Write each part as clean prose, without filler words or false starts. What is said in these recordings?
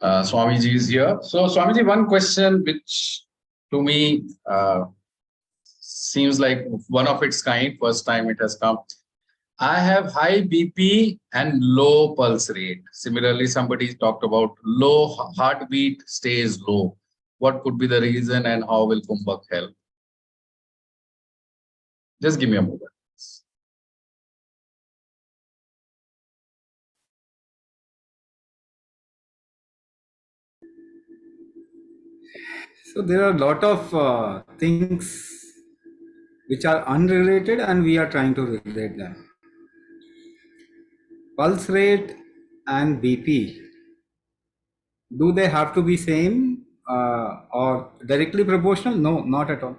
Swamiji is here. So, Swamiji, one question which to me seems like one of its kind, first time it has come. I have high BP and low pulse rate. Similarly, somebody talked about low heartbeat stays low. What could be the reason and how will Kumbhak help? Just give me a moment. So there are a lot of things which are unrelated and we are trying to relate them. Pulse rate and BP, do they have to be same or directly proportional? No, not at all.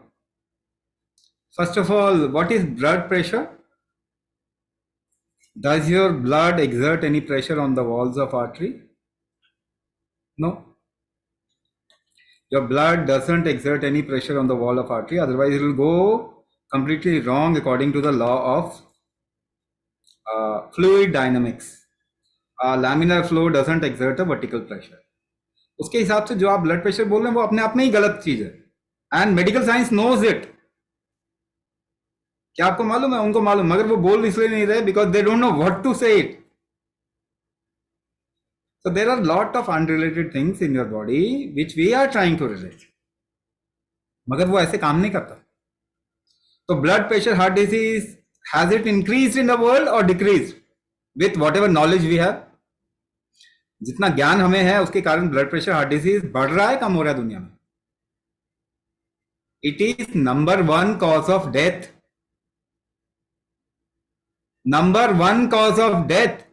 First of all, what is blood pressure? Does your blood exert any pressure on the walls of artery? No. Your blood doesn't exert any pressure on the wall of artery, otherwise it will go completely wrong according to the law of fluid dynamics. Laminar flow doesn't exert a vertical pressure. उसके हिसाब से जो आप blood pressure बोल रहे हैं वो अपने आप में ही गलत चीज है, and medical science knows it. क्या आपको मालूम है? उनको मालूम, मगर वो बोल इसलिए नहीं रहे because they don't know what to say it. So there are a lot of unrelated things in your body which we are trying to relate, मगर वो ऐसे काम नहीं करता. तो blood pressure, heart disease, has it increased in the world or decreased with whatever knowledge we have? जितना ज्ञान हमें है उसके कारण ब्लड प्रेशर, हार्ट डिजीज बढ़ रहा है, कम हो रहा है दुनिया में? It is number one cause of death. Number one cause of death.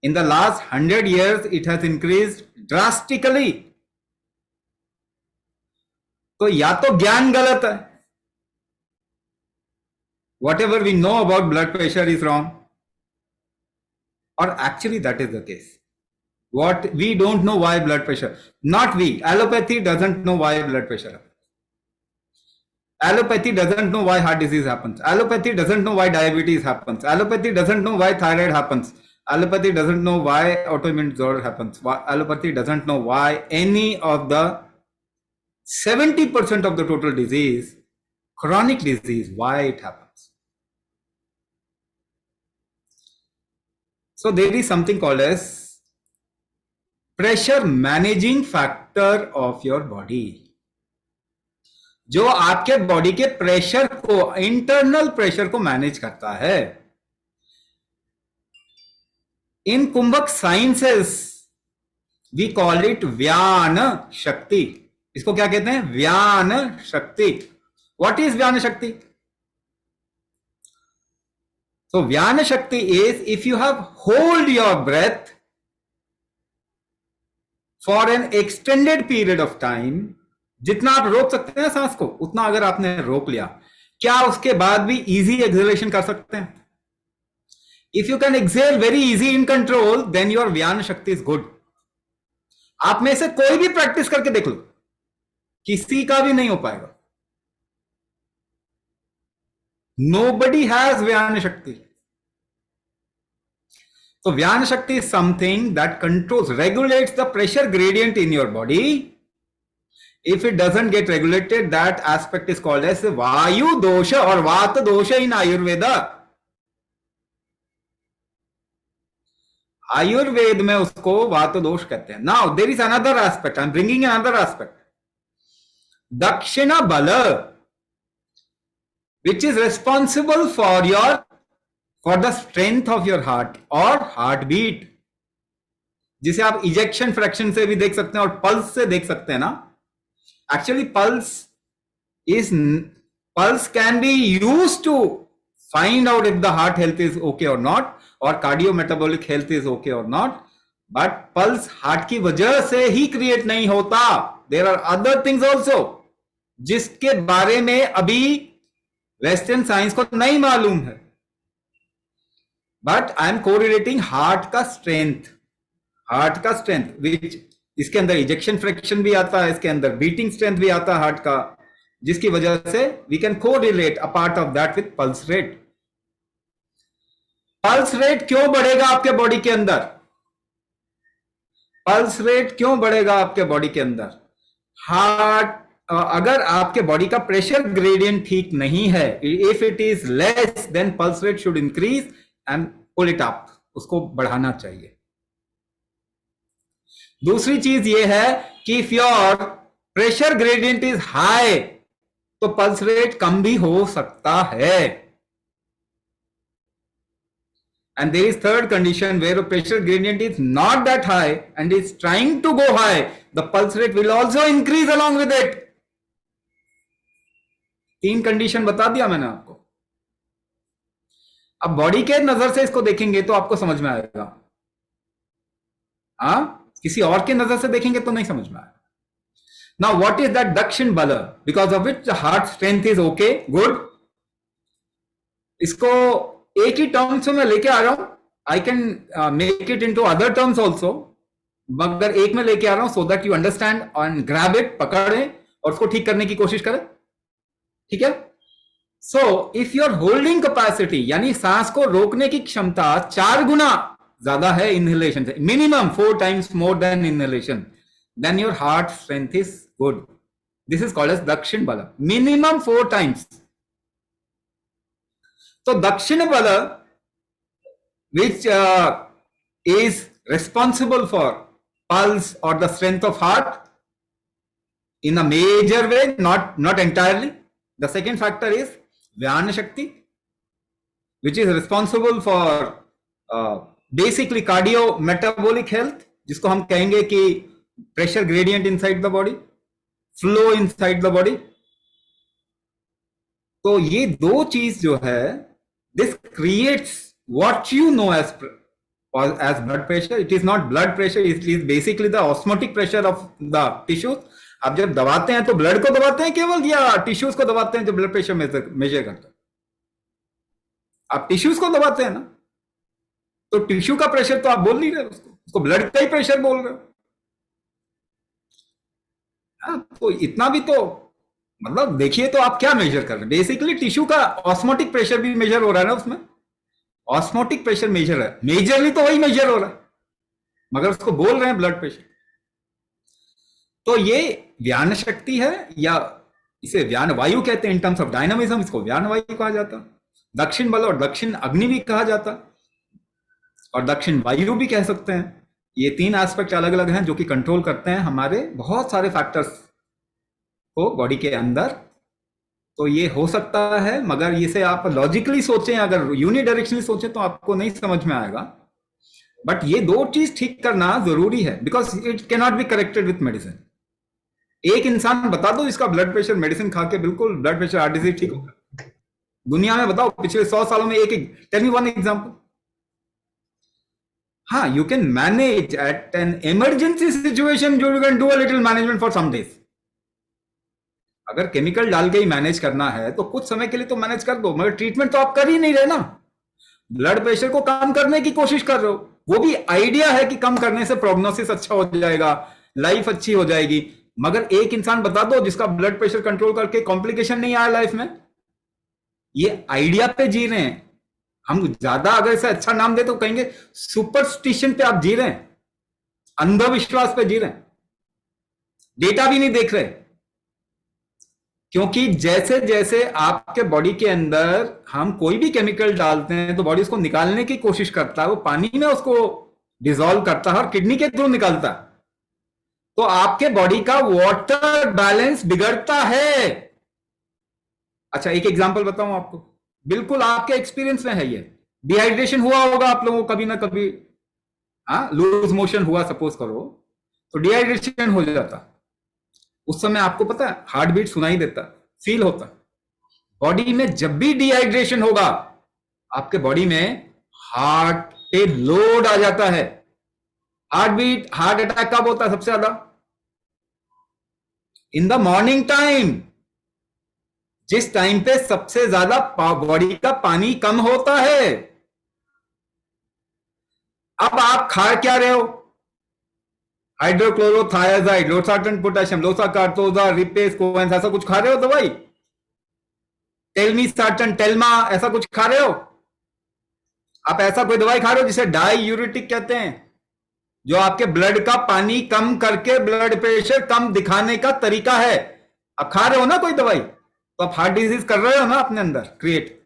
In the last 100 years, it has increased drastically. तो या तो ज्ञान गलत है, whatever we know about blood pressure is wrong, or actually that is the case. What we don't know why blood pressure, not we, allopathy doesn't know why blood pressure happens. Allopathy doesn't know why heart disease happens. Allopathy doesn't know why diabetes happens. Allopathy doesn't know why thyroid happens. Allopathy doesn't know why autoimmune disorder happens. Allopathy doesn't know why any of the 70% of the total disease, chronic disease, why it happens. So there is something called as pressure managing factor of your body, जो आपके body के pressure को, internal pressure को manage करता है. इन कुंभक sciences we call it व्यान शक्ति. इसको क्या कहते हैं? व्यान शक्ति. व्हाट इज व्यान शक्ति? So Vyana Shakti is if you have hold your breath for an extended period of time, जितना आप रोक सकते हैं सांस को उतना अगर आपने रोक लिया, क्या उसके बाद भी इजी एक्सेलेशन कर सकते हैं? If you can exhale very easy in control, then your Vyana Shakti is good. आप में से कोई भी प्रैक्टिस करके देख लो, किसी का भी नहीं हो पाएगा. Nobody has Vyana Shakti. So Vyana Shakti is something that controls, regulates the pressure gradient in your body. If it doesn't get regulated, that aspect is called as Vayu dosha or Vata dosha in Ayurveda. Ayurveda में उसको वात दोष कहते हैं. Now there is another aspect. I'm bringing another aspect. Dakshina bala, which is responsible for the strength of your heart or heartbeat, जिसे आप ejection fraction से भी देख सकते हैं और पल्स से देख सकते हैं ना. Actually pulse can be used to find out if the heart health is okay or not, or cardiometabolic health is okay or not, but pulse heart की वजह से ही क्रिएट नहीं होता. There are other things also जिसके बारे में अभी western science को नहीं मालूम है. But I am correlating heart का स्ट्रेंथ, विच इसके अंदर इजेक्शन फ्रैक्शन भी आता है, इसके अंदर बीटिंग स्ट्रेंथ भी आता है हार्ट का, जिसकी वजह से we can correlate a part of that with pulse rate. Pulse rate क्यों बढ़ेगा आपके बॉडी के अंदर? पल्स रेट क्यों बढ़ेगा आपके बॉडी के अंदर? हार्ट, अगर आपके बॉडी का प्रेशर ग्रेडियंट ठीक नहीं है, if it is less than pulse rate should increase and pull it up, उसको बढ़ाना चाहिए। दूसरी चीज ये है कि if your pressure gradient is high तो पल्स रेट कम भी हो सकता है। And there is third condition where the pressure gradient is not that high and is trying to go high, the pulse rate will also increase along with it. 3 condition बता दिया मैंने आपको। अब बॉडी के नजर से इसको देखेंगे तो आपको समझ में आएगा, हाँ, किसी और के नजर से देखेंगे तो नहीं समझ में आएगा। Now what is that Dakshin Bala because of which the heart strength is okay, good? इसको एक ही टर्म्स में मैं लेके आ रहा हूं, I can make it into other terms also, मगर एक में लेके आ रहा हूं so that you understand and grab it, पकड़े और उसको ठीक करने की कोशिश करें, ठीक है? So if your holding capacity यानी सांस को रोकने की क्षमता 4 गुना ज्यादा है इनहेलेशन से, minimum 4 times more than inhalation, then your heart strength is good. This is called as दक्षिण बल, मिनिमम 4 टाइम्स। तो दक्षिण बल which is responsible for pulse or the strength of heart in a major way, not entirely. The second factor is Vyana Shakti, which is responsible for basically cardio metabolic health, जिसको हम कहेंगे कि pressure gradient inside the body, flow inside the body. तो ये 2 चीज जो है, this creates what you know as blood pressure. It is not blood pressure, it is basically the osmotic pressure of the tissues. आप जब दबाते हैं तो ब्लड को दबाते हैं केवल, या टिश्यूज को दबाते हैं जब ब्लड प्रेशर मेजर करते हैं? आप टिश्यूज को दबाते हैं ना, तो टिश्यू का प्रेशर तो आप बोल नहीं रहे, उसको ब्लड का ही प्रेशर बोल रहे हो। तो इतना भी तो मतलब देखिए, तो आप क्या मेजर कर रहे हैं? बेसिकली टिश्यू का ऑस्मोटिक प्रेशर भी मेजर हो रहा है ना, उसमें ऑस्मोटिक प्रेशर मेजर है, मेजरली तो वही मेजर हो रहा है, मगर उसको बोल रहे हैं ब्लड प्रेशर। तो ये व्यान शक्ति है, या इसे व्यान वायु कहते हैं इन टर्म्स ऑफ डायनामिज्म, इसको व्यान वायु कहा जाता, दक्षिण बल और दक्षिण अग्नि भी कहा जाता, और दक्षिण वायु भी कह सकते हैं। ये 3 एस्पेक्ट अलग अलग हैं जो कि कंट्रोल करते हैं हमारे बहुत सारे फैक्टर्स को बॉडी के अंदर। तो ये हो सकता है, मगर इसे आप लॉजिकली सोचें, अगर यूनिडायरेक्शनली सोचें तो आपको नहीं समझ में आएगा। बट ये 2 चीज ठीक करना जरूरी है, because it can not be corrected with medicine. एक इंसान बता दो इसका ब्लड प्रेशर मेडिसिन खा के बिल्कुल ब्लड प्रेशर हार्ट डिजीज ठीक होगा, दुनिया में बताओ पिछले 100 सालों में एक टेल मी वन एग्जांपल। हाँ, you can manage at an emergency situation, you can do a little management for some days. अगर केमिकल डाल के ही मैनेज करना है तो कुछ समय के लिए तो मैनेज कर दो, मगर ट्रीटमेंट तो आप कर ही नहीं रहे ना। ब्लड प्रेशर को कम करने की कोशिश कर रहे हो, वो भी आइडिया है कि कम करने से प्रोग्नोसिस अच्छा हो जाएगा, लाइफ अच्छी हो जाएगी, मगर एक इंसान बता दो जिसका ब्लड प्रेशर कंट्रोल करके कॉम्प्लिकेशन नहीं आया लाइफ में। ये आइडिया पे जी रहे हैं हम, ज्यादा अगर इसे अच्छा नाम दे तो कहेंगे सुपरस्टिशन पे आप जी रहे हैं, अंधविश्वास पे जी रहे हैं, डेटा भी नहीं देख रहे। क्योंकि जैसे जैसे आपके बॉडी के अंदर हम कोई भी केमिकल डालते हैं तो बॉडी उसको निकालने की कोशिश करता है, वो पानी में उसको डिसॉल्व करता है और किडनी के थ्रू निकालता है, तो आपके बॉडी का वाटर बैलेंस बिगड़ता है। अच्छा, एक एग्जांपल बताऊं आपको, बिल्कुल आपके एक्सपीरियंस में है ये। डिहाइड्रेशन हुआ होगा आप लोगों को कभी ना कभी, हाँ, लूज मोशन हुआ सपोज करो, तो डिहाइड्रेशन हो जाता, उस समय आपको पता है हार्ट बीट सुनाई देता, फील होता। बॉडी में जब भी डिहाइड्रेशन होगा आपके बॉडी में हार्ट पे लोड आ जाता है। हार्ट बीट, हार्ट अटैक कब होता है सबसे ज्यादा? इन द मॉर्निंग टाइम, जिस टाइम पे सबसे ज्यादा बॉडी का पानी कम होता है। अब आप खा क्या रहे हो? हाइड्रोक्लोरोथायाजाइड, लोसार्टन पोटेशियम, लोसाकार्टोजा, रिपेस, कोवेंस, ऐसा कुछ खा रहे हो दवाई? टेलमीसार्टन, टेल्मा, ऐसा कुछ खा रहे हो? आप ऐसा कोई दवाई खा रहे हो जिसे डाई यूरेटिक कहते हैं? जो आपके ब्लड का पानी कम करके ब्लड प्रेशर कम दिखाने का तरीका है। आप खा रहे हो ना कोई दवाई, तो आप हार्ट डिजीज कर रहे हो ना अपने अंदर क्रिएट।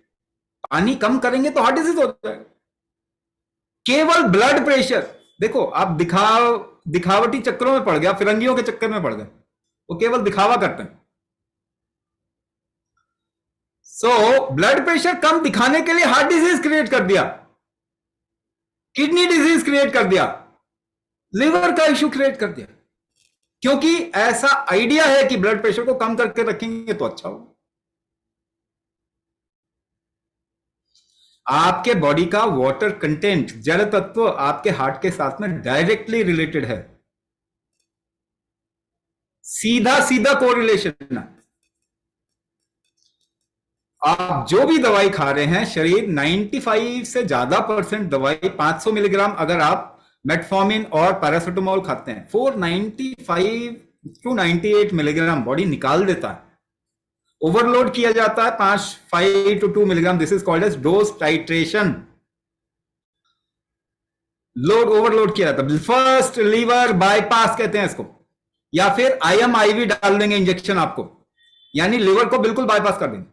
पानी कम करेंगे तो हार्ट डिजीज हो जाएगा। केवल ब्लड प्रेशर, देखो आप दिखावटी चक्करों में पड़ गया, फिरंगियों के चक्कर में पड़ गए, वो केवल दिखावा करते हैं। सो ब्लड प्रेशर कम दिखाने के लिए हार्ट डिजीज क्रिएट कर दिया, किडनी डिजीज क्रिएट कर दिया, लिवर का इश्यू क्रिएट कर दिया, क्योंकि ऐसा आइडिया है कि ब्लड प्रेशर को कम करके रखेंगे तो अच्छा होगा। आपके बॉडी का वाटर कंटेंट, जल तत्व आपके हार्ट के साथ में डायरेक्टली रिलेटेड है, सीधा सीधा कोरिलेशन है। आप जो भी दवाई खा रहे हैं, शरीर 95 से ज्यादा % दवाई 500 मिलीग्राम अगर आप मेटफॉर्मिन और पैरासिटामोल खाते हैं, 495 to 98 मिलीग्राम बॉडी निकाल देता है। ओवरलोड किया जाता है 5 to 2 milligram, this is called as dose titration. Load overload किया जाता है, फर्स्ट लीवर बाईपास कहते हैं इसको, या फिर IMIV डाल देंगे इंजेक्शन आपको, यानी लिवर को बिल्कुल बाईपास कर देंगे।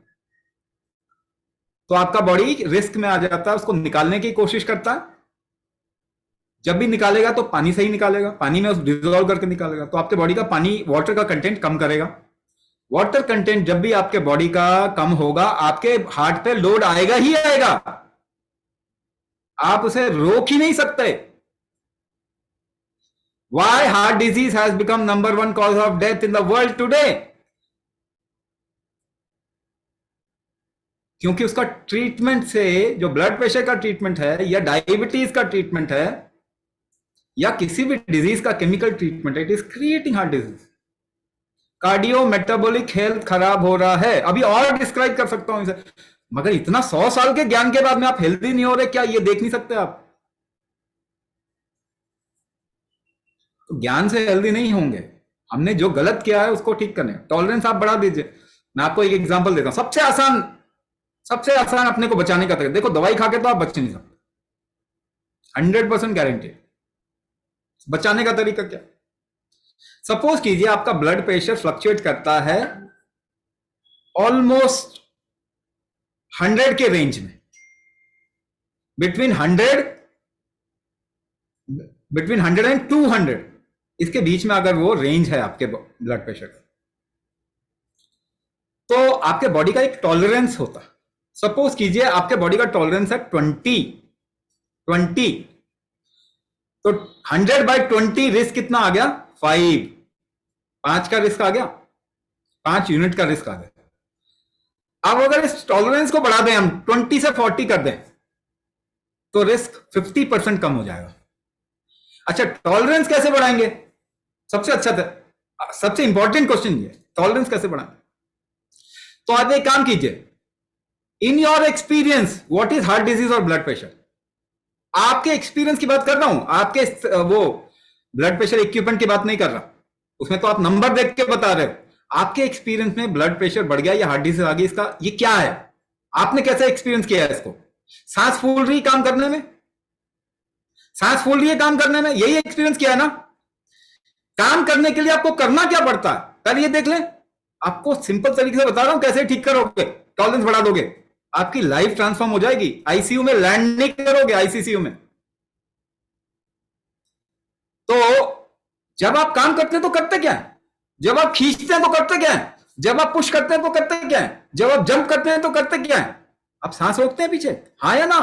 तो आपका बॉडी रिस्क में आ जाता है, उसको निकालने की कोशिश करता है। जब भी निकालेगा तो पानी से ही निकालेगा, पानी में डिजोल्व करके निकालेगा, तो आपके बॉडी का पानी वाटर का कंटेंट कम करेगा। वाटर कंटेंट जब भी आपके बॉडी का कम होगा, आपके हार्ट पे लोड आएगा ही आएगा, आप उसे रोक ही नहीं सकते। Why heart disease has become number 1 cause of death in the world today? क्योंकि उसका ट्रीटमेंट से, जो ब्लड प्रेशर का ट्रीटमेंट है या डायबिटीज का ट्रीटमेंट है या किसी भी डिजीज का केमिकल ट्रीटमेंट है, it is creating heart disease. Cardio metabolic health खराब हो रहा है। अभी और डिस्क्राइब कर सकता हूं इसे, मगर इतना 100 साल के ज्ञान के बाद में आप हेल्दी नहीं हो रहे, क्या ये देख नहीं सकते आप? तो ज्ञान से हेल्दी नहीं होंगे। हमने जो गलत किया है उसको ठीक करने, टॉलरेंस आप बढ़ा दीजिए। मैं आपको एक एग्जांपल देता हूं, सबसे आसान अपने को बचाने का तरीका। देखो, दवाई खा के तो आप बच नहीं सकते, 100% गारंटी। बचाने का तरीका क्या? सपोज कीजिए आपका ब्लड प्रेशर फ्लक्चुएट करता है ऑलमोस्ट 100 के रेंज में, बिटवीन 100 एंड 200, इसके बीच में अगर वो रेंज है आपके ब्लड प्रेशर का, तो आपके बॉडी का एक टॉलरेंस होता है। सपोज कीजिए आपके बॉडी का टॉलरेंस है 20, तो 100/20 रिस्क कितना आ गया? 5 का रिस्क आ गया, 5 यूनिट का रिस्क आ गया। अब अगर इस टॉलरेंस को बढ़ा दें, हम 20 से 40 कर दें, तो रिस्क 50% कम हो जाएगा। अच्छा, टॉलरेंस कैसे बढ़ाएंगे? सबसे इंपॉर्टेंट क्वेश्चन ये, टॉलरेंस कैसे बढ़ाएं? तो आप एक काम कीजिए, in your experience what is heart disease और ब्लड प्रेशर? आपके एक्सपीरियंस की बात कर रहा हूं, आपके वो ब्लड प्रेशर इक्विपमेंट की बात नहीं कर रहा, उसमें तो आप नंबर देख के बता रहे हो। आपके एक्सपीरियंस में ब्लड प्रेशर बढ़ गया या हार्ट डिजीज आ गई, इसका ये क्या है? आपने कैसे एक्सपीरियंस किया है इसको? सांस फूल रही काम करने में, सांस फूल रही है काम करने में, यही एक्सपीरियंस किया है ना? काम करने के लिए आपको करना क्या पड़ता है, पहले ये देख लें। आपको सिंपल तरीके से बता रहा हूं कैसे ठीक करोगे, टॉलरेंस बढ़ा दोगे, आपकी लाइफ ट्रांसफॉर्म हो जाएगी। आईसीयू में लैंड नहीं करोगे, आईसीसीयू में। तो जब आप काम करते हैं तो करते क्या है? जब आप खींचते हैं तो करते क्या है? जब आप पुश करते हैं तो करते क्या है? जब आप जंप करते हैं तो करते क्या है? आप सांस रोकते हैं पीछे, हाँ या ना?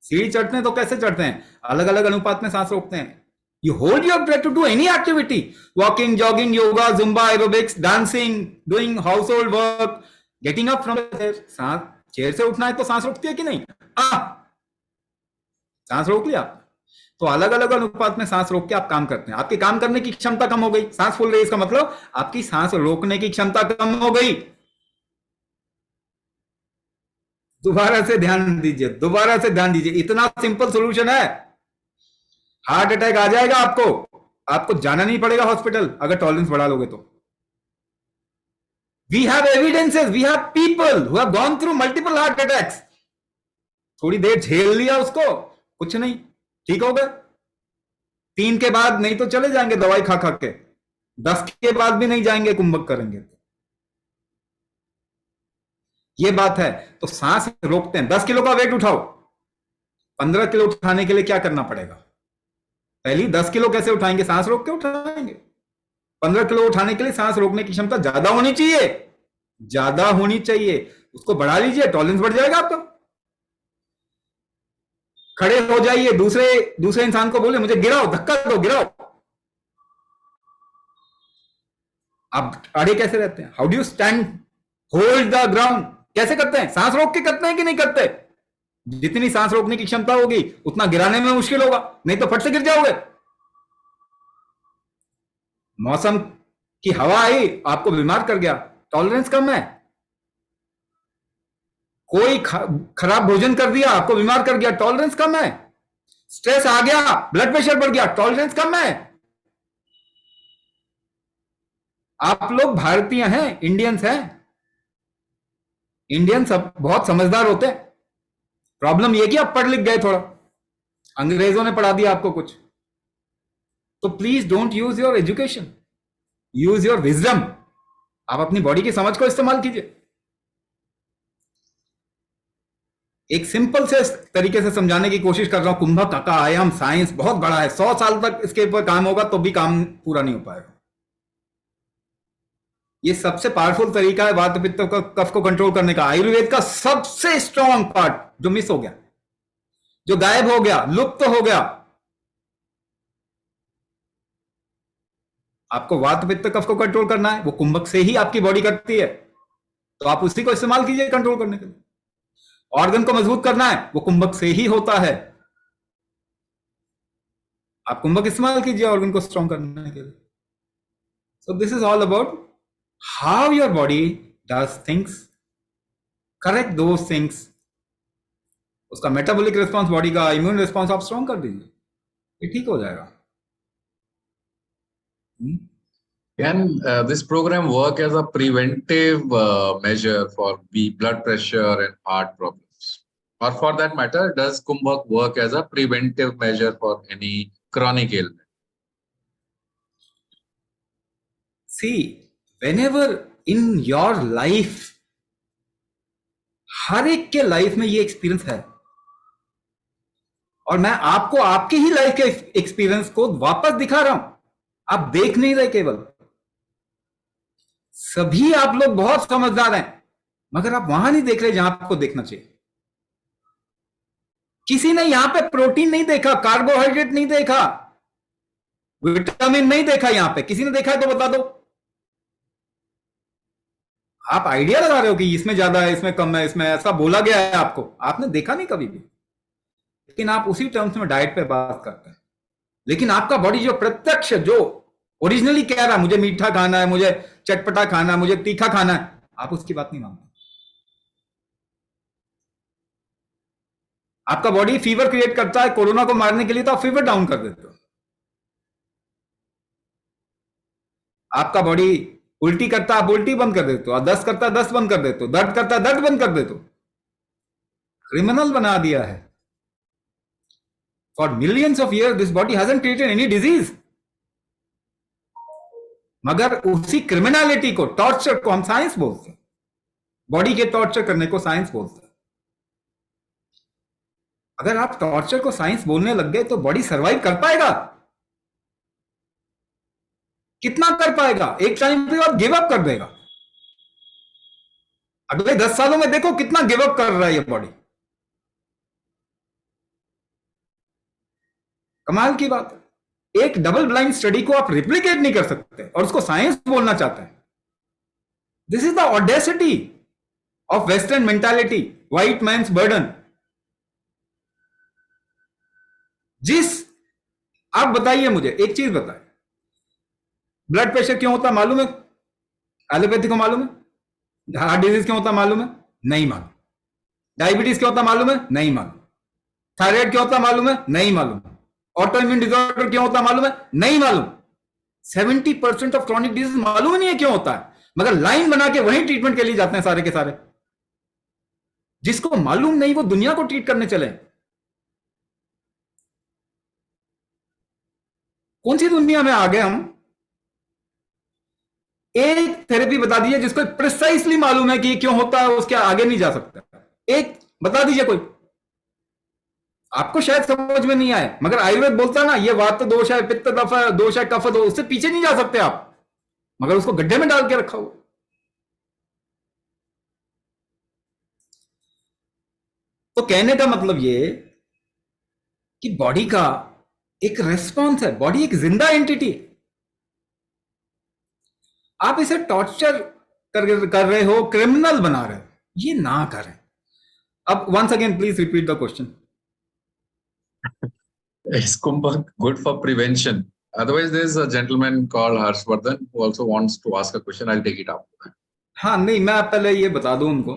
सीढ़ी चढ़ते हैं तो कैसे चढ़ते हैं? अलग अलग अनुपात में सांस रोकते हैं। You hold your breath to do any activity, walking, jogging, yoga, zumba, aerobics, dancing, doing household work, getting up from there. सांस, चेयर से उठना है तो सांस रोकती है कि नहीं? सांस रोक लिया। तो अलग अलग अनुपात में सांस रोक के आप काम करते हैं, आपकी काम करने की क्षमता कम हो गई। सांस फूल रही है, इसका मतलब आपकी सांस रोकने की क्षमता कम हो गई। दोबारा से ध्यान दीजिए, इतना सिंपल सॉल्यूशन है। हार्ट अटैक आ जाएगा आपको जाना नहीं पड़ेगा हॉस्पिटल अगर टॉलरेंस बढ़ा लोगे तो। We have evidences, we have people who have gone through multiple heart attacks. थोड़ी देर झेल लिया उसको, कुछ नहीं, ठीक हो गए। 3 के बाद नहीं तो चले जाएंगे दवाई खा खा के, 10 के बाद भी नहीं जाएंगे कुंभक करेंगे। ये बात है। तो सांस रोकते हैं। 10 किलो का वेट उठाओ, 15 किलो उठाने के लिए क्या करना पड़ेगा? पहली 10 किलो कैसे उठाएंगे? सांस रोक के उठाएंगे। 15 किलो उठाने के लिए सांस रोकने की क्षमता ज्यादा होनी चाहिए, ज्यादा होनी चाहिए। उसको बढ़ा लीजिए, टॉलरेंस बढ़ जाएगा आपका। खड़े हो जाइए, दूसरे इंसान को बोले मुझे गिराओ, धक्का दो, गिराओ। आप अड़े कैसे रहते हैं? How do you stand, hold the ground, कैसे करते हैं? सांस रोक के करते हैं कि नहीं करते? जितनी सांस रोकने की क्षमता होगी उतना गिराने में मुश्किल होगा, नहीं तो फट से गिर जाओगे। मौसम की हवा आई, आपको बीमार कर गया, टॉलरेंस कम है। कोई खराब भोजन कर दिया, आपको बीमार कर गया, टॉलरेंस कम है। स्ट्रेस आ गया, ब्लड प्रेशर बढ़ गया, टॉलरेंस कम है। आप लोग भारतीय हैं, इंडियंस हैं। इंडियन सब बहुत समझदार होते हैं। प्रॉब्लम यह कि आप पढ़ लिख गए थोड़ा, अंग्रेजों ने पढ़ा दिया आपको कुछ। तो please don't use your education, use your wisdom. आप अपनी बॉडी की समझ को इस्तेमाल कीजिए। एक सिंपल से तरीके से समझाने की कोशिश कर रहा हूं। कुंभक का आयाम साइंस बहुत बड़ा है, 100 साल तक इसके ऊपर काम होगा तो भी काम पूरा नहीं हो पाएगा। ये सबसे पावरफुल तरीका है वात पित्त कफ को कंट्रोल करने का। आयुर्वेद का सबसे स्ट्रॉन्ग पार्ट जो मिस हो गया, जो गायब हो गया, लुप्त हो गया। आपको वात पित्त कफ को कंट्रोल करना है, वो कुंभक से ही आपकी बॉडी करती है, तो आप उसी को इस्तेमाल कीजिए कंट्रोल करने के लिए। ऑर्गन को मजबूत करना है, वो कुंभक से ही होता है, आप कुंभक इस्तेमाल कीजिए ऑर्गन को स्ट्रॉन्ग करने के लिए। So this is all about how your body does things, correct those things. उसका मेटाबॉलिक रिस्पॉन्स, बॉडी का इम्यून रिस्पॉन्स आप स्ट्रॉन्ग कर दीजिए, ये ठीक हो जाएगा। Can this program work as a preventive measure for blood pressure and heart problems? Or for that matter, does Kumbhak work as a preventive measure for any chronic ailment? See, whenever in your life, हर एक के life में ये experience है, और मैं आपको आपकी ही life के एक्सपीरियंस को वापस दिखा रहा हूं। आप देख नहीं रहे केवल, सभी आप लोग बहुत समझदार हैं, मगर आप वहां नहीं देख रहे जहां आपको देखना चाहिए। किसी ने यहां पे प्रोटीन नहीं देखा, कार्बोहाइड्रेट नहीं देखा, विटामिन नहीं देखा। यहां पे किसी ने देखा है तो बता दो। आप आइडिया लगा रहे हो कि इसमें ज्यादा है, इसमें कम है, इसमें ऐसा बोला गया है आपको, आपने देखा नहीं कभी भी। लेकिन आप उसी टर्म्स में डाइट पे बात करते हैं। लेकिन आपका बॉडी जो प्रत्यक्ष, जो ओरिजिनली कह रहा है मुझे मीठा खाना है, मुझे चटपटा खाना है, मुझे तीखा खाना है, आप उसकी बात नहीं मानते। आपका बॉडी फीवर क्रिएट करता है कोरोना को मारने के लिए, तो आप फीवर डाउन कर देते हो। आपका बॉडी उल्टी करता है, आप उल्टी बंद कर देते हो, और दस्त करता है, दस्त बंद कर देते हो, दर्द करता है, दर्द बंद कर देते हो। क्रिमिनल बना दिया है। For millions of year this body hasn't created any disease, मगर उसी क्रिमिनलिटी को, टॉर्चर को हम साइंस बोलते हैं। बॉडी के टॉर्चर करने को साइंस बोलते हैं। अगर आप टॉर्चर को साइंस बोलने लग गए तो बॉडी सरवाइव कर पाएगा? कितना कर पाएगा? एक टाइम पे बाद गिव अप कर देगा। अगले 10 सालों में देखो कितना गिव अप कर रहा है ये बॉडी। कमाल की बात है। एक डबल ब्लाइंड स्टडी को आप रिप्लिकेट नहीं कर सकते और उसको साइंस बोलना चाहते हैं। This is the audacity of western mentality, white man's burden. आप बताइए मुझे एक चीज बताइए, ब्लड प्रेशर क्यों होता मालूम है? एलोपैथी को मालूम है? हार्ट डिजीज क्यों होता मालूम है? नहीं मालूम। डायबिटीज क्यों होता मालूम है? नहीं मालूम। थायराइड क्यों होता मालूम है? नहीं मालूम। ऑटो इम्यून डिसऑर्डर क्यों होता मालूम है? नहीं मालूम। 70% ऑफ क्रॉनिक डिजीज मालूम ही नहीं है क्यों होता है, मगर लाइन बना के वहीं ट्रीटमेंट के लिए जाते हैं सारे के सारे। जिसको मालूम नहीं वो दुनिया को ट्रीट करने चले। कौन सी दुनिया में आ गए हम? एक थेरेपी बता दीजिए जिसको प्रिसाइसली मालूम है कि क्यों होता है, उसके आगे नहीं जा सकता। एक बता दीजिए कोई। आपको शायद समझ में नहीं आए, मगर आयुर्वेद बोलता है ना, ये वात दोष है, पित्त दफ है, दोष है, कफ दोष, उससे पीछे नहीं जा सकते आप, मगर उसको गड्ढे में डाल के रखा हुआ। तो कहने का मतलब ये कि बॉडी का एक रेस्पॉन्स है, बॉडी एक जिंदा एंटिटी है। आप इसे टॉर्चर कर रहे हो, क्रिमिनल बना रहे हो, ये ना करें। अब once again please repeat the question. Is Kumbh good for prevention? Otherwise, there is a gentleman called Harshvardhan who also wants to ask a question. I'll take it up. हाँ नहीं, मैं पहले ये बता दूं उनको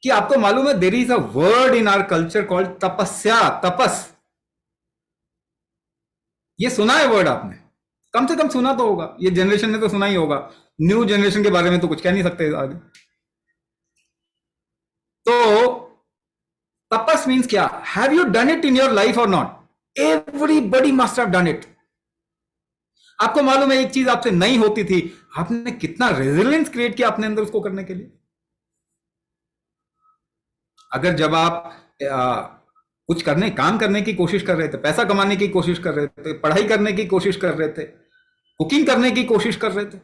कि आपको मालूम है there is a word in our culture called tapasya, tapas. ये सुना है वर्ड आपने? कम से कम सुना तो होगा, ये जनरेशन ने तो सुना ही होगा। न्यू जनरेशन के बारे में तो कुछ कह नहीं सकते आगे। तो तपस मीन्स क्या? Have you done it in your life और not? Everybody must have done it. आपको मालूम है एक चीज आपसे नहीं होती थी, आपने कितना रेजिलियंस क्रिएट किया अपने अंदर उसको करने के लिए। अगर जब आप कुछ करने, काम करने की कोशिश कर रहे थे, पैसा कमाने की कोशिश कर रहे थे, पढ़ाई करने की कोशिश कर रहे थे, कुकिंग करने की कोशिश कर रहे थे,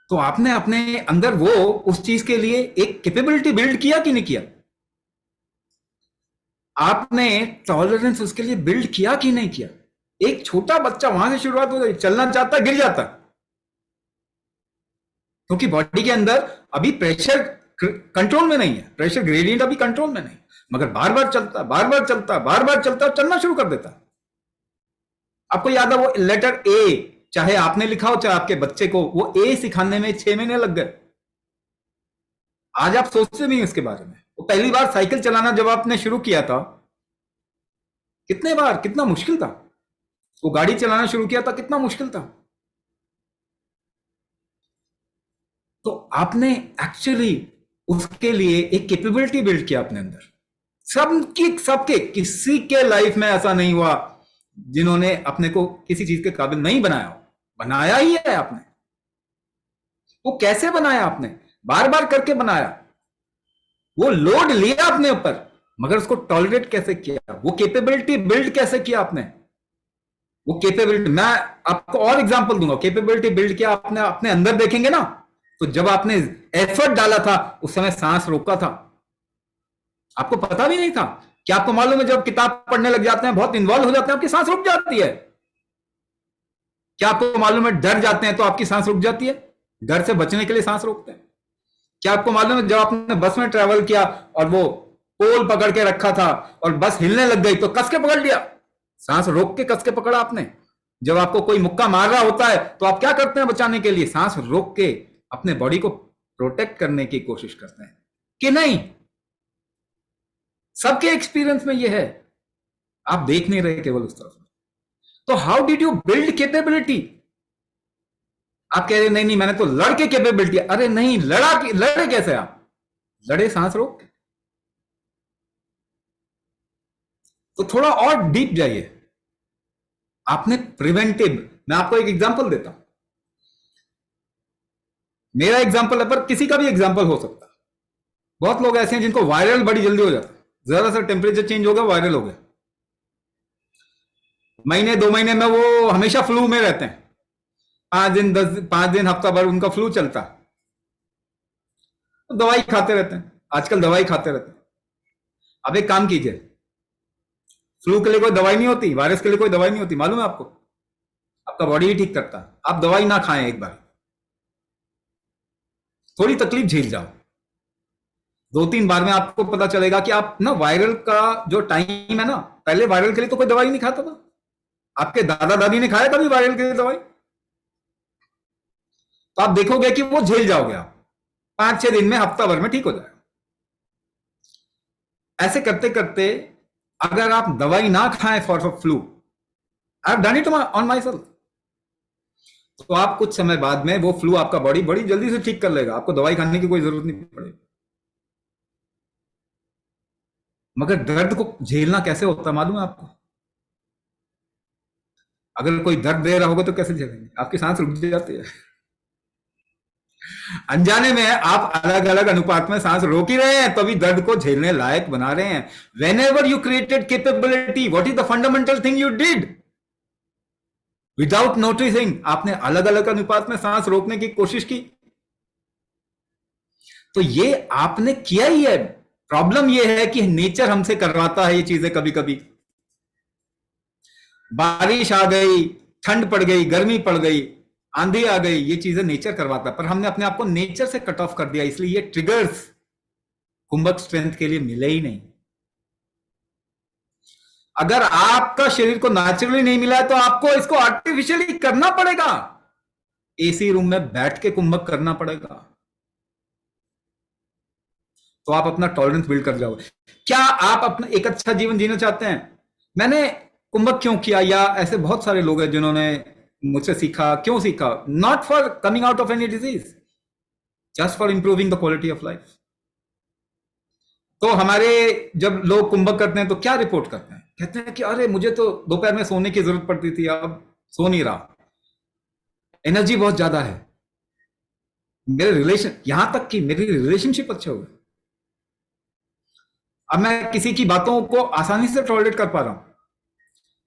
तो आपने अपने अंदर वो उस चीज के लिए एक कैपेबिलिटी बिल्ड किया कि नहीं किया? आपने टॉलरेंस उसके लिए बिल्ड किया कि नहीं किया? एक छोटा बच्चा वहां से शुरुआत हो जाती, चलना चाहता गिर जाता, क्योंकि बॉडी के अंदर अभी प्रेशर कंट्रोल में नहीं है, प्रेशर ग्रेडियंट अभी कंट्रोल में नहीं, मगर बार बार चलता, बार बार चलता, बार बार चलता, चलना शुरू कर देता। आपको याद है वो लेटर ए, चाहे आपने लिखा हो चाहे आपके बच्चे को, वो ए सिखाने में 6 महीने लग गए। आज आप सोचते नहीं उसके बारे में। वो पहली बार साइकिल चलाना जब आपने शुरू किया था, कितना मुश्किल था। वो गाड़ी चलाना शुरू किया था, कितना मुश्किल था। तो आपने एक्चुअली उसके लिए एक कैपेबिलिटी बिल्ड किया अपने अंदर। सबके किसी के लाइफ में ऐसा नहीं हुआ जिन्होंने अपने को किसी चीज के काबिल नहीं बनाया हो। बनाया ही है आपने। वो कैसे बनाया आपने? बार बार करके बनाया। वो लोड लिया अपने ऊपर, मगर उसको टॉलरेट कैसे किया? वो कैपेबिलिटी बिल्ड कैसे किया आपने? वो कैपेबिलिटी, मैं आपको और एग्जांपल दूंगा। कैपेबिलिटी बिल्ड किया आपने अपने अंदर, देखेंगे ना, तो जब आपने एफर्ट डाला था उस समय सांस रोका था, आपको पता भी नहीं था। क्या आपको मालूम है जब किताब पढ़ने लग जाते हैं, बहुत इन्वॉल्व हो जाते हैं, आपकी सांस रुक जाती है? क्या आपको मालूम है डर जाते हैं तो आपकी सांस रुक जाती है? डर से बचने के लिए सांस रोकते हैं। क्या आपको मालूम है जब आपने बस में ट्रेवल किया और वो पोल पकड़ के रखा था और बस हिलने लग गई तो कस के पकड़ लिया, सांस रोक के कस के पकड़ा आपने। जब आपको कोई मुक्का मार रहा होता है तो आप क्या करते हैं बचाने के लिए? सांस रोक के अपने बॉडी को प्रोटेक्ट करने की कोशिश करते हैं कि नहीं? सबके एक्सपीरियंस में यह है, आप देख नहीं रहे केवल उस तरफ। तो how did you build capability? आप कह रहे नहीं नहीं मैंने तो लड़ के कैपेबिलिटी। अरे नहीं, लड़े कैसे आप? लड़े सांस रोक के। तो थोड़ा और डीप जाइए। आपने प्रिवेंटिव, मैं आपको एक एग्जांपल देता हूं। मेरा एग्जांपल है पर किसी का भी एग्जांपल हो सकता है। बहुत लोग ऐसे हैं जिनको वायरल बड़ी जल्दी हो जाता है, जरा सा टेम्परेचर चेंज हो गया वायरल हो गया। महीने 2 महीने में वो हमेशा फ्लू में रहते हैं, 5 दिन हफ्ता भर उनका फ्लू चलता है, तो दवाई खाते रहते हैं। आजकल दवाई खाते रहते हैं। अब एक काम कीजिए, फ्लू के लिए कोई दवाई नहीं होती, वायरस के लिए कोई दवाई नहीं होती, मालूम है आपको? आपका बॉडी ही ठीक करता है। आप दवाई ना खाएं, एक बार थोड़ी तकलीफ झेल जाओ, 2-3 बार में आपको पता चलेगा कि आप ना, वायरल का जो टाइम है ना, पहले वायरल के लिए तो कोई दवाई नहीं खाता था। आपके दादा दादी ने खाया कभी वायरल के लिए दवाई? तो आप देखोगे कि वो झेल जाओगे आप, 5-6 दिन में, हफ्ता भर में ठीक हो जाएगा। ऐसे करते करते अगर आप दवाई ना खाएं for flu, I have done it on my self, तो आप कुछ समय बाद में वो फ्लू आपका बॉडी बड़ी जल्दी से ठीक कर लेगा। आपको दवाई खाने की कोई जरूरत नहीं पड़ेगी। मगर दर्द को झेलना कैसे होता है मालूम है आपको? अगर कोई दर्द दे रहा होगा तो कैसे झेलेंगे? आपकी सांस रुक जाती है। अनजाने में आप अलग अलग अनुपात में सांस रोक ही रहे हैं, तभी दर्द को झेलने लायक बना रहे हैं। When ever you created capability, what is the fundamental thing you did? Without noticing आपने अलग अलग अनुपात में सांस रोकने की कोशिश की। तो ये आपने किया ही है। प्रॉब्लम ये है कि नेचर हमसे करवाता है ये चीजें। कभी कभी बारिश आ गई, ठंड पड़ गई, गर्मी पड़ गई, आंधी आ गई, ये चीजें नेचर करवाता है, पर हमने अपने आप को नेचर से कट ऑफ कर दिया, इसलिए ये ट्रिगर्स कुंभक स्ट्रेंथ के लिए मिले ही नहीं। अगर आपका शरीर को नेचुरली नहीं मिला है तो आपको इसको आर्टिफिशियली करना पड़ेगा। एसी रूम में बैठ के कुंभक करना पड़ेगा, तो आप अपना टॉलरेंस बिल्ड कर जाओगे। क्या आप अपना एक अच्छा जीवन जीना चाहते हैं? मैंने कुंभक क्यों किया, या ऐसे बहुत सारे लोग हैं जिन्होंने मुझसे सीखा। क्यों सीखा? Not for coming out of any disease, just for improving the quality of life. तो हमारे जब लोग कुंभक करते हैं तो क्या रिपोर्ट करते हैं? कहते हैं कि अरे मुझे तो दोपहर में सोने की जरूरत पड़ती थी, अब सो नहीं रहा, एनर्जी बहुत ज्यादा है, मेरे रिलेशन, यहां तक कि मेरी रिलेशनशिप अच्छे हो गए, अब मैं किसी की बातों को आसानी से टॉलरेट कर पा रहा हूं,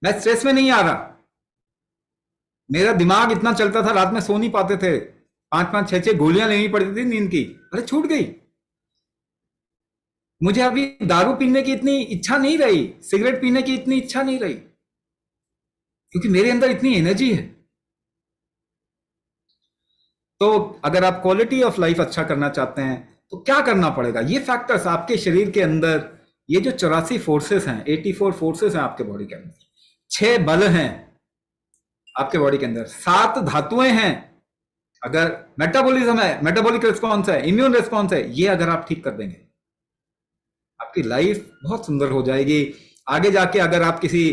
मैं स्ट्रेस में नहीं आ रहा। मेरा दिमाग इतना चलता था, रात में सो नहीं पाते थे, 5-5, 6-6 गोलियां लेनी पड़ती थी नींद की, अरे छूट गई। मुझे अभी दारू पीने की इतनी इच्छा नहीं रही, सिगरेट पीने की इतनी इच्छा नहीं रही, क्योंकि मेरे अंदर इतनी एनर्जी है। तो अगर आप क्वालिटी ऑफ लाइफ अच्छा करना चाहते हैं तो क्या करना पड़ेगा? ये फैक्टर्स आपके शरीर के अंदर, ये जो 84 फोर्सेस हैं, 84 फोर्सेस हैं आपके बॉडी के अंदर, 6 बल हैं आपके बॉडी के अंदर, 7 धातुएं हैं, अगर मेटाबॉलिज्म है, मेटाबॉलिक रिस्पॉन्स है, इम्यून रिस्पॉन्स है, ये अगर आप ठीक कर देंगे आपकी लाइफ बहुत सुंदर हो जाएगी। आगे जाके अगर आप किसी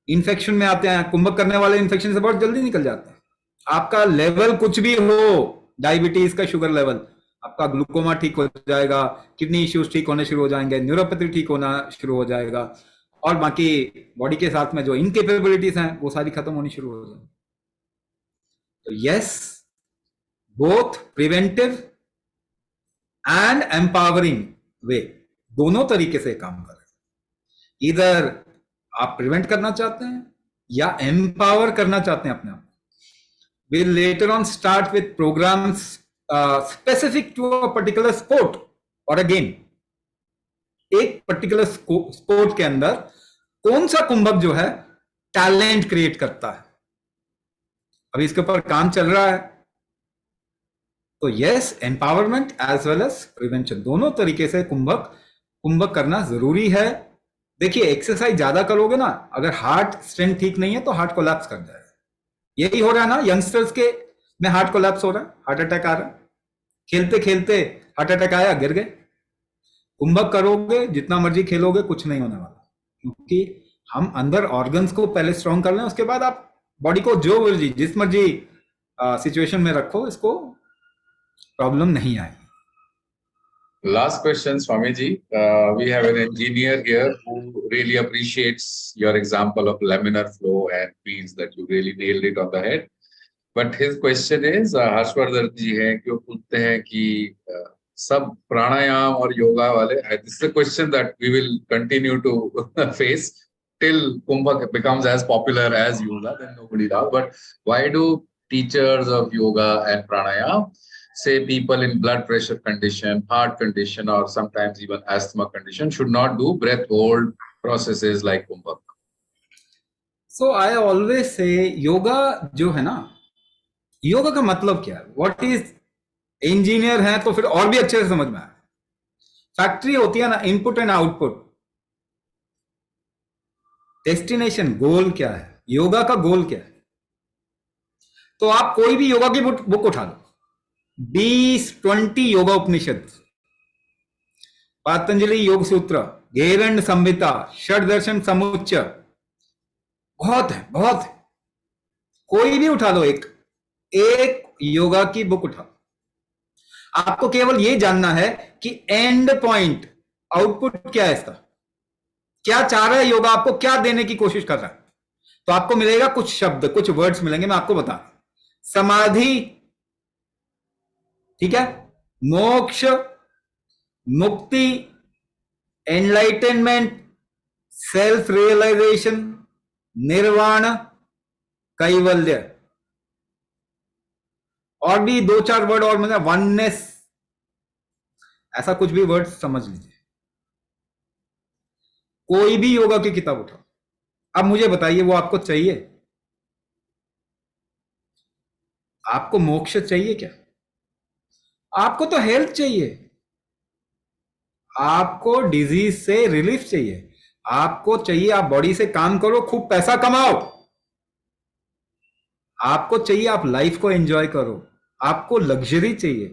इंफेक्शन में आते हैं, कुंभक करने वाले इंफेक्शन से बहुत जल्दी निकल जाते हैं। आपका लेवल कुछ भी हो, डायबिटीज का शुगर लेवल, आपका ग्लूकोमा ठीक हो जाएगा, किडनी इश्यूज ठीक होने शुरू हो जाएंगे, न्यूरोपैथी ठीक होना शुरू हो जाएगा, और बाकी बॉडी के साथ में जो इनकेपेबिलिटीज हैं वो सारी खत्म होनी शुरू हो जाएंगी। तो yes, both preventive and empowering way, दोनों तरीके से काम कर रहे हैं। इधर आप प्रिवेंट करना चाहते हैं या एम्पावर करना चाहते हैं अपने आप। We'll later on start with programs specific to a particular sport or a game. एक पर्टिकुलर स्पोर्ट के अंदर कौन सा कुंभक जो है टैलेंट क्रिएट करता है, अभी इसके ऊपर काम चल रहा है। तो yes, empowerment as well as prevention, दोनों तरीके से कुंभक करना जरूरी है। देखिए, एक्सरसाइज ज्यादा करोगे ना, अगर हार्ट स्ट्रेंथ ठीक नहीं है तो हार्ट कोलैप्स कर जाएगा। यही हो रहा है ना यंगस्टर्स के में, हार्ट कोलैप्स हो रहा है, हार्ट अटैक आ रहा है, खेलते खेलते हार्ट अटैक आया, गिर गए। कुंभक करोगे, जितना मर्जी खेलोगे, कुछ नहीं होने वाला, क्योंकि हम अंदर ऑर्गन्स को पहले स्ट्रॉन्ग कर लें, उसके बाद आप बॉडी को जो मर्जी जिस मर्जी सिचुएशन में रखो, इसको प्रॉब्लम नहीं आएगी। Last question, Swamiji. We have an engineer here who really appreciates your example of laminar flow and feels that you really nailed it on the head. But his question is, Harshvardhan जी हैं कि वो पूछते हैं कि सब प्राणायाम और योगा वाले, this is a question that we will continue to face till Kumbhak becomes as popular as yoga, then nobody does. But why do teachers of yoga and pranayam say people in blood pressure condition, heart condition, or sometimes even asthma condition should not do breath hold processes like Kumbhak? So I always say, yoga जो है ना, योगा का मतलब क्या है? What is, engineer है तो फिर और भी अच्छे से समझ में आए। फैक्ट्री होती है ना, इनपुट एंड आउटपुट, डेस्टिनेशन, गोल क्या है, योगा का गोल क्या है? तो आप कोई भी योगा की बुक उठा लो, 20-20 योगा उपनिषद, पतंजलि योग सूत्र, घेरंड संहिता, षड्दर्शन समुच्चय, बहुत है, बहुत है। कोई भी उठा लो, एक योगा की बुक उठा, आपको केवल ये जानना है कि एंड पॉइंट, आउटपुट क्या है इसका, क्या चाह रहा है योगा, आपको क्या देने की कोशिश कर रहा है। तो आपको मिलेगा कुछ शब्द, कुछ वर्ड्स मिलेंगे, मैं आपको बता। समाधि, ठीक है, मोक्ष, मुक्ति, एनलाइटनमेंट, सेल्फ रियलाइजेशन, निर्वाण, कैवल्य, और भी दो चार वर्ड और मतलब वननेस, ऐसा कुछ भी वर्ड समझ लीजिए। कोई भी योगा की किताब उठाओ, अब मुझे बताइए वो आपको चाहिए? आपको मोक्ष चाहिए क्या? आपको तो हेल्थ चाहिए, आपको डिजीज से रिलीफ चाहिए, आपको चाहिए आप बॉडी से काम करो, खूब पैसा कमाओ, आपको चाहिए आप लाइफ को एंजॉय करो, आपको लग्जरी चाहिए,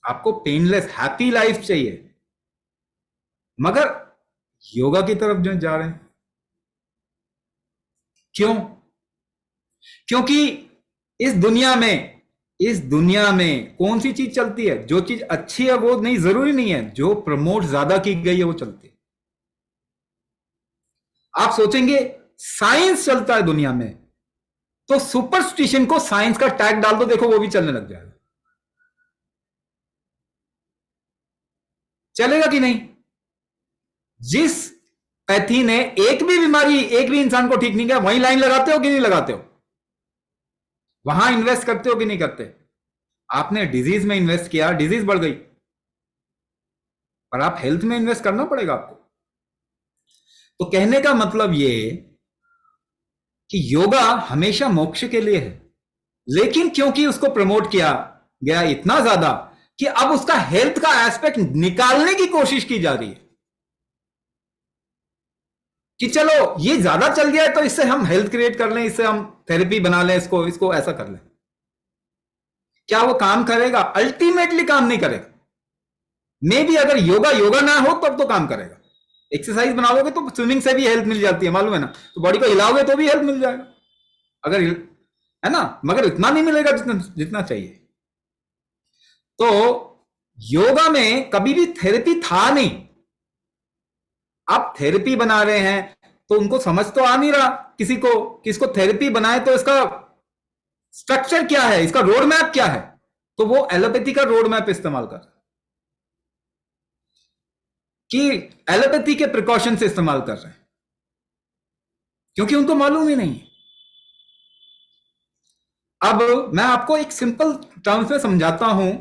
आपको पेनलेस हैप्पी लाइफ चाहिए, मगर योगा की तरफ जो जा रहे हैं, क्यों? क्योंकि इस दुनिया में कौन सी चीज चलती है? जो चीज अच्छी है वो नहीं, जरूरी नहीं है, जो प्रमोट ज्यादा की गई है वो चलती है। आप सोचेंगे साइंस चलता है दुनिया में, तो सुपरस्टिशन को साइंस का टैग डाल दो, देखो वो भी चलने लग जाएगा। चलेगा कि नहीं? जिस पैथी ने एक भी बीमारी, एक भी इंसान को ठीक नहीं किया, वहीं लाइन लगाते हो कि नहीं लगाते हो? वहां इन्वेस्ट करते हो कि नहीं करते? आपने डिजीज में इन्वेस्ट किया, डिजीज बढ़ गई, पर आप हेल्थ में इन्वेस्ट करना पड़ेगा आपको। तो कहने का मतलब ये कि योगा हमेशा मोक्ष के लिए है, लेकिन क्योंकि उसको प्रमोट किया गया इतना ज्यादा कि अब उसका हेल्थ का एस्पेक्ट निकालने की कोशिश की जा रही है कि चलो ये ज्यादा चल गया है तो इससे हम हेल्थ क्रिएट कर लें, इससे हम थेरेपी बना लें, इसको ऐसा कर लें। क्या वो काम करेगा? अल्टीमेटली काम नहीं करेगा। मे भी अगर योगा ना हो तब तो काम करेगा। एक्सरसाइज बनाओगे तो स्विमिंग से भी हेल्थ मिल जाती है, मालूम है ना? तो बॉडी को हिलाओगे तो भी हेल्थ मिल जाएगा, अगर है ना, मगर इतना नहीं मिलेगा जितना चाहिए। तो योगा में कभी भी थेरेपी था नहीं। आप थेरेपी बना रहे हैं तो उनको समझ तो आ नहीं रहा किसी को कि इसको थेरेपी बनाए तो इसका स्ट्रक्चर क्या है, इसका रोड मैप क्या है, तो वो एलोपैथी का रोड मैप इस्तेमाल कर, कि एलोपैथी के प्रिकॉशन से इस्तेमाल कर रहे हैं, क्योंकि उनको मालूम ही नहीं। अब मैं आपको एक सिंपल टर्म्स में समझाता हूं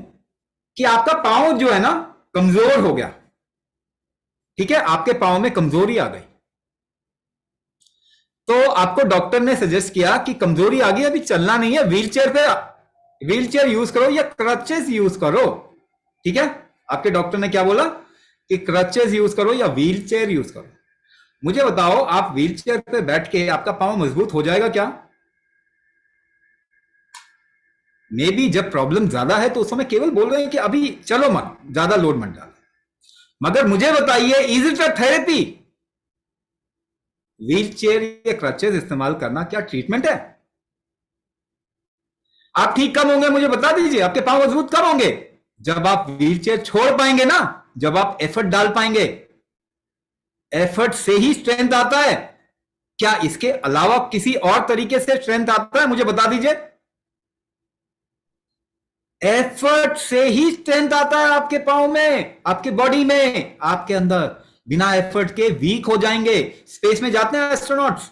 कि आपका पांव जो है ना कमजोर हो गया, ठीक है, आपके पांव में कमजोरी आ गई, तो आपको डॉक्टर ने सजेस्ट किया कि कमजोरी आ गई, अभी चलना नहीं है, व्हीलचेयर यूज करो या क्रचेस यूज करो, ठीक है। आपके डॉक्टर ने क्या बोला कि क्रचेस यूज करो या व्हीलचेयर यूज करो। मुझे बताओ, आप व्हीलचेयर पे बैठ के आपका पांव मजबूत हो जाएगा क्या? मे बी जब प्रॉब्लम ज्यादा है तो उस समय केवल बोल रहे हैं कि अभी चलो मत, ज्यादा लोड मत डालो, मगर मुझे बताइए, is it a therapy? Wheelchair या क्रचेस इस्तेमाल करना क्या ट्रीटमेंट है? आप ठीक कब होंगे मुझे बता दीजिए, आपके पांव मजबूत कब होंगे? जब आप व्हीलचेयर छोड़ पाएंगे ना, जब आप एफर्ट डाल पाएंगे। एफर्ट से ही स्ट्रेंथ आता है, क्या इसके अलावा किसी और तरीके से स्ट्रेंथ आता है? मुझे बता दीजिए। एफर्ट से ही स्ट्रेंथ आता है आपके पांव में, आपके बॉडी में, आपके अंदर। बिना एफर्ट के वीक हो जाएंगे। स्पेस में जाते हैं एस्ट्रोनॉट्स,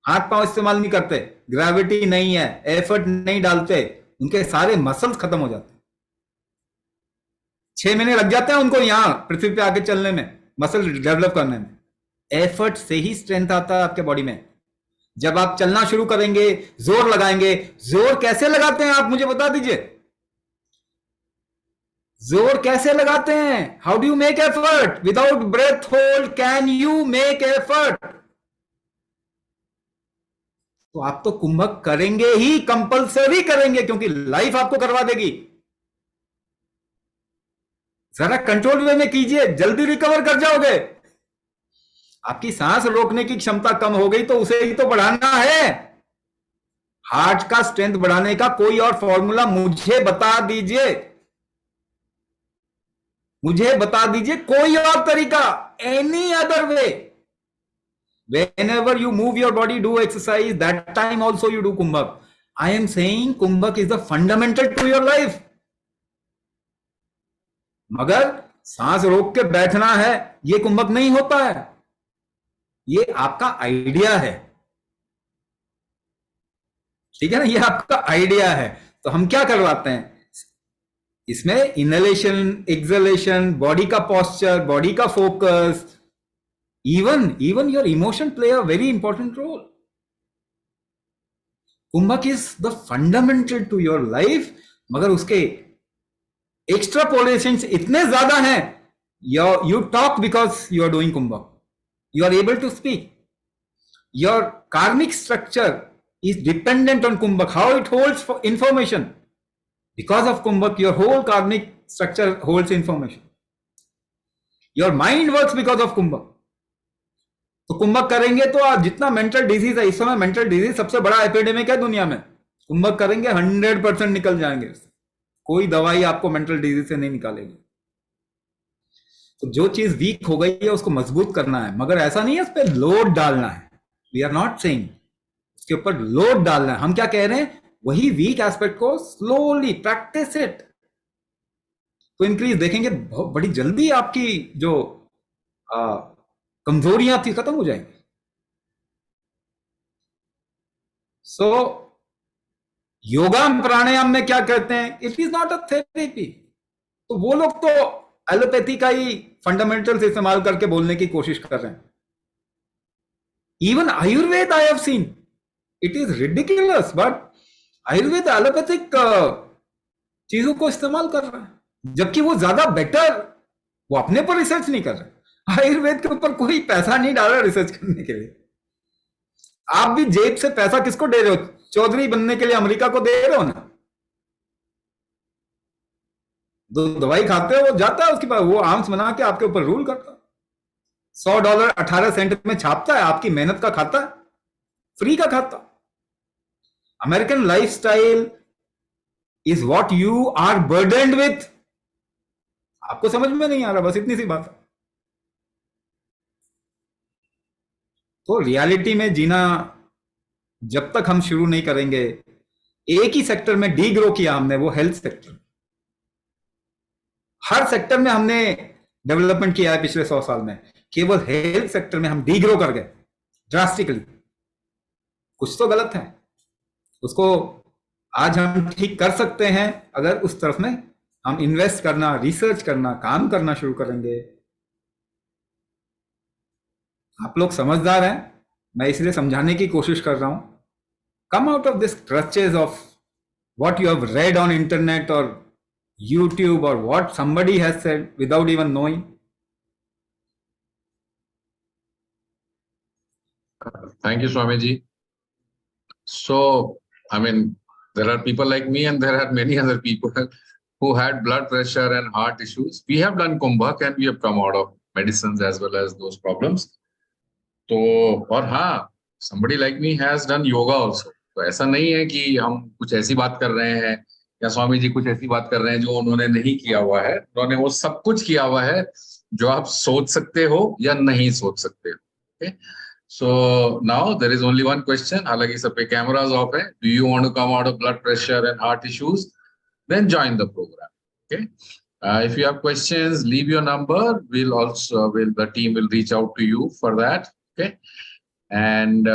हाथ पांव इस्तेमाल नहीं करते, ग्रेविटी नहीं है, एफर्ट नहीं डालते, उनके सारे मसल्स खत्म हो जाते हैं। 6 महीने लग जाते हैं उनको यहां पृथ्वी पे आके चलने में, मसल डेवलप करने में। एफर्ट से ही स्ट्रेंथ आता है आपके बॉडी में। जब आप चलना शुरू करेंगे, जोर लगाएंगे। जोर कैसे लगाते हैं आप मुझे बता दीजिए, जोर कैसे लगाते हैं? How do you make effort? Without breath hold can you make effort? तो आप तो कुंभक करेंगे ही, कंपल्सरी करेंगे, क्योंकि लाइफ आपको करवा देगी। जरा कंट्रोल वे में कीजिए, जल्दी रिकवर कर जाओगे। आपकी सांस रोकने की क्षमता कम हो गई तो उसे ही तो बढ़ाना है। हार्ट का स्ट्रेंथ बढ़ाने का कोई और फॉर्मूला मुझे बता दीजिए, मुझे बता दीजिए कोई और तरीका, any other way. Whenever you move your body, do exercise, that time also you do kumbhak. I am saying kumbhak is the fundamental to your life. मगर सांस रोक के बैठना है, ये कुंभक नहीं होता है, ये आपका आइडिया है, ठीक है ना, ये आपका आइडिया है. तो हम क्या करवाते हैं इसमें? इनहेलेशन, एक्सहेलेशन, बॉडी का पोस्चर, बॉडी का focus, even your emotion play a very important role. कुंभक is the fundamental to your life, मगर उसके एक्स्ट्रापोलेशंस इतने ज्यादा हैं. You talk because you are doing kumbhak. You are able to speak. Your karmic structure is dependent on kumbhak, how it holds for information. Because of kumbhak, your whole karmic structure holds information. Your mind works because of kumbhak. तो कुंभक करेंगे तो आप जितना mental disease है इस समय, mental disease सबसे बड़ा एपिडेमिक है दुनिया में, कुंभक करेंगे 100% निकल जाएंगे. कोई दवाई आपको मेंटल डिजीज से नहीं निकालेगी. तो जो चीज वीक हो गई है उसको मजबूत करना है, मगर ऐसा नहीं है उस पर लोड डालना है. वी आर नॉट सेइंग उसके ऊपर लोड डालना है. हम क्या कह रहे हैं, वही वीक एस्पेक्ट को स्लोली प्रैक्टिस इट, तो इंक्रीज देखेंगे बहुत बड़ी जल्दी आपकी जो कमजोरियां थी खत्म हो जाएंगी. सो योगा प्राणायाम में क्या कहते हैं, it is not a therapy. तो वो लोग तो एलोपैथी का ही फंडामेंटल्स इस्तेमाल करके बोलने की कोशिश कर रहे हैं. Even Ayurveda I have seen, it is ridiculous, but Ayurveda allopathic चीजों को इस्तेमाल कर रहा है, जबकि वो ज्यादा बेटर, वो अपने पर रिसर्च नहीं कर रहे. आयुर्वेद के ऊपर कोई पैसा नहीं डाल रहा रिसर्च करने के लिए. आप भी जेब से पैसा किसको दे रहे हो? चौधरी बनने के लिए अमेरिका को दे रहे हो ना. दो दवाई खाते हो, वो जाता है उसके पास, वो आर्म्स बना के आपके ऊपर रूल करता है. $100 18 सेंट में छापता है, आपकी मेहनत का खाता है, फ्री का खाता. American lifestyle is what you are burdened with. आपको समझ में नहीं आ रहा, बस इतनी सी बात है. तो रियलिटी में जीना जब तक हम शुरू नहीं करेंगे, एक ही सेक्टर में डी ग्रो किया हमने, वो हेल्थ सेक्टर. हर सेक्टर में हमने डेवलपमेंट किया है पिछले 100 साल में, केवल हेल्थ सेक्टर में हम डी ग्रो कर गए ड्रास्टिकली. कुछ तो गलत है, उसको आज हम ठीक कर सकते हैं अगर उस तरफ में हम इन्वेस्ट करना, रिसर्च करना, काम करना शुरू करेंगे. आप लोग समझदार हैं, मैं इसलिए समझाने की कोशिश कर रहा हूं. Come out of this crutches of what you have read on internet और YouTube or what somebody has said without even knowing. Thank you, Swamiji. So, I mean, there are people like me and there are many other people who had blood pressure and heart issues. We have done Kumbhak and we have come out of medicines as well as those problems. तो और हाँ, somebody like me has done yoga also. तो ऐसा नहीं है कि हम कुछ ऐसी बात कर रहे हैं या स्वामी जी कुछ ऐसी बात कर रहे हैं जो उन्होंने नहीं किया हुआ है. उन्होंने वो सब कुछ किया हुआ है जो आप सोच सकते हो या नहीं सोच सकते हो. Okay? So now there is only one question. हालांकि सब पे cameras off है. Do you want to come out of blood pressure and heart issues? Then join the program. Okay. If you have questions, leave your number. The team will reach out to you for that. Okay. And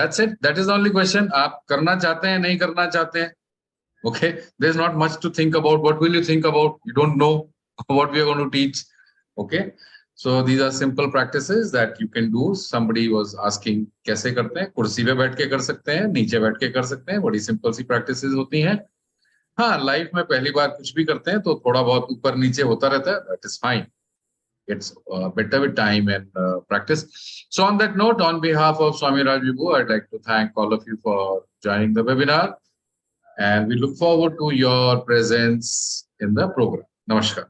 that's it. That is the only question. आप करना चाहते हैं, नहीं करना चाहते हैं. Okay. There's not much to think about. What will you think about? You don't know what we are going to teach. Okay. So these are simple practices that you can do. Somebody was asking कैसे करते हैं? कुर्सी पे बैठ के कर सकते हैं, नीचे बैठ के कर सकते हैं. बड़ी सिंपल सी practices होती हैं. हाँ, लाइफ में पहली बार कुछ भी करते हैं तो थोड़ा बहुत ऊपर नीचे होता रहता है. That is fine. It's better with time and practice. So on that note, on behalf of Swami Raj Vibhu, I'd like to thank all of you for joining the webinar. And we look forward to your presence in the program. Namaskar.